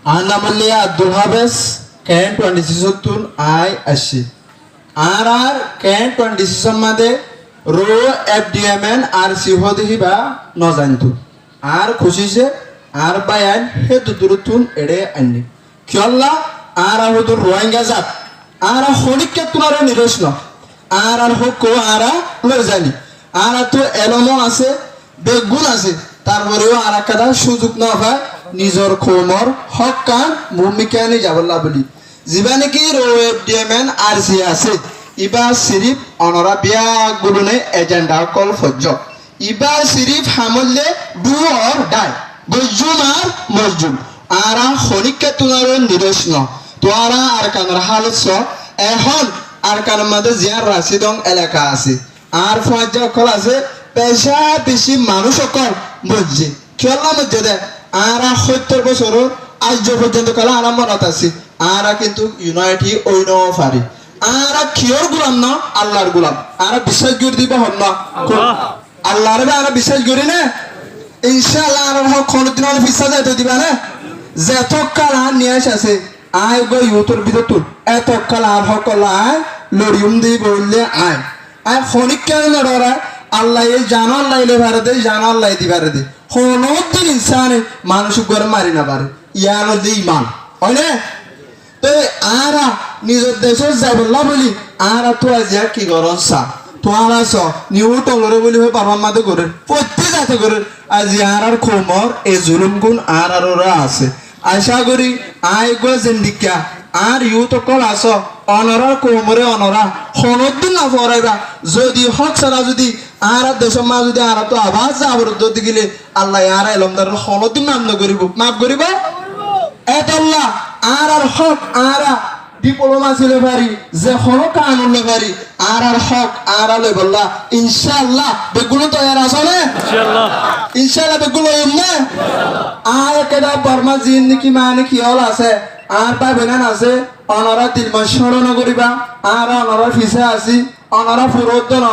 আর নাম হলে আব্দুল হাফেজ ক্যান 26 আই আসি আর ক্যান 26 মাদে রো এফডিএমএন আর সিহদ হিবা নজানতু আর খুশিছে আর বায়ান হে দুদুরতুন এড়ে আননি কিয়ল্লা আর হুদুর রোহিঙ্গা জাত আর হনিককে তুনারে নিরস্ন আর হোক আর লই জানি আর তো এলমো আছে বেগুন আছে তারপরেও আর একটা সুযোগ না হয় নিজর খোমর হক কান ভূমিকা নি যাবল্লা বলি যিবা নাকি রো এফডিএমএন আর সি আছে ইবা সিরিফ অনরা বিয়া গুলুনে agenda call ফজ্জ Iba সিরিফ হামলে do or die গজুম আর মজুম আরা হনিককে তুনারে নিরস্ন তোয়ারা আর কানের হালত এখন আর কানের মধ্যে জিয়ার রাশিদং এলাকা আছে আর ফজ্জ কল আছে পেশা বেশি মানুষ অকল মসজি খেলা মধ্যে দেয় আর 70 বছর আজ পর্যন্ত কালা আর মনত আছে আর কিন্তু ইউনাইটি ওই ন পারি আর কিয়র গুলাম না আল্লাহর গুলাম আর বিশ্বাস করে দিব হন না আল্লাহর আর বিশ্বাস করি না ইনশাআল্লাহ আর কোনদিন আর বিশ্বাস যাইতে দিবা না যত কাল আর নিয়ে আছে আয় গো ইউতর ভিতর এত কাল আর হকল আয় লড়িউম দি বললে আয় আর ফনিক কেন লড়রা আল্লাহ এই জানো আল্লাহ এলে ভারে দে জানো আল্লাহ দি ভারে দে হনদিন ইনসানে মানুষ করে মারি না পারে ইয়ার দি ইমান হয় না তো আরা নিজের দেশের যাবল্লা বলি আরা তো আজ কি করন সা তোমার আস নিউ টলরে বলি হয়ে বাবার মাঝে করে প্রত্যেক যাতে করে আজ আর খোমর এ জুলুম গুণ আর ওরা আছে আশা করি আয় গো জিন্দিকা আর ইউ তো কল আস অনরার কোমরে অনরা হনদিন না পড়াইবা যদি হক ছাড়া যদি আর দেশের মা যদি আর তো আবাস আবরুদ্ধ দিলে আল্লাহ আর এলমদার হনদিন মান্য করিব মাফ করিব এত আল্লাহ আর হক আর ডিপ্লোমা ছিল পারি যে হলো কানুন পারি আর হক আর লই বললা ইনশাআল্লাহ বেগুলো তৈয়ার আছে না ইনশাআল্লাহ বেগুলো না আর কেডা বর্মা জিন কি মানে কি হল আছে আর পাবে না আছে অনরা দিলমা স্মরণ করিবা আর অনরা ফিসে আসি অনরা ফুরদ ন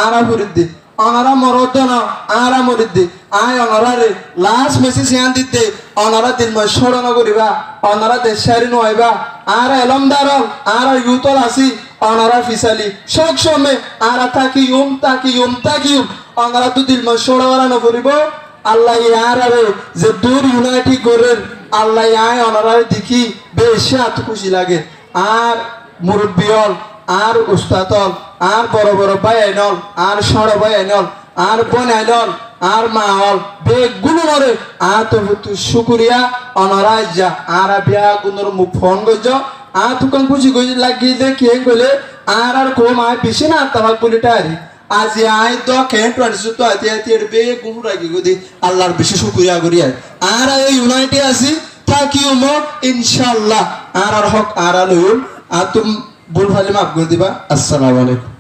আর ফুরিদ্দি অনরা মরদ ন আর মরিদ্দি আয় অনরা রে লাস্ট মেসেজ ইয়ান দিতে অনরা দিলমা স্মরণ করিবা অনরা দেশারি নইবা আর এলমদার আর ইউতল আসি অনরা ফিসালি সব সময় আর তাকি অনরা তো দিলমা স্মরণ ন করিব আল্লাহ ইয়ার আরে যে দূর ইউনাইটি করেন আল্লাহ আয় অনারার দেখি বেশি এত খুশি লাগে আর মুরব্বী হল আর উস্তাদ হল আর বড় বড় ভাই আইনল আর সড় ভাই আইনল আর বোন আইনল আর মা হল বেগুলো মরে আর তো শুকুরিয়া অনারাই যা আর বিয়া গুণর মুখ ফোন গজ আর তুকান খুশি গজ লাগি দে কে গলে আর কম আয় বেশি না তাবাক বলি টারি আজ আই তো কেন 26 তো আতে বে গুণ রাখি গদি আল্লাহর বেশি শুকরিয়া করি আর এই ইউনাইটি আছি তাকি উমক ইনশাআল্লাহ আর হক আর লইম আর তুম ভুল ভালে মাফ করে দিবা আসসালামু আলাইকুম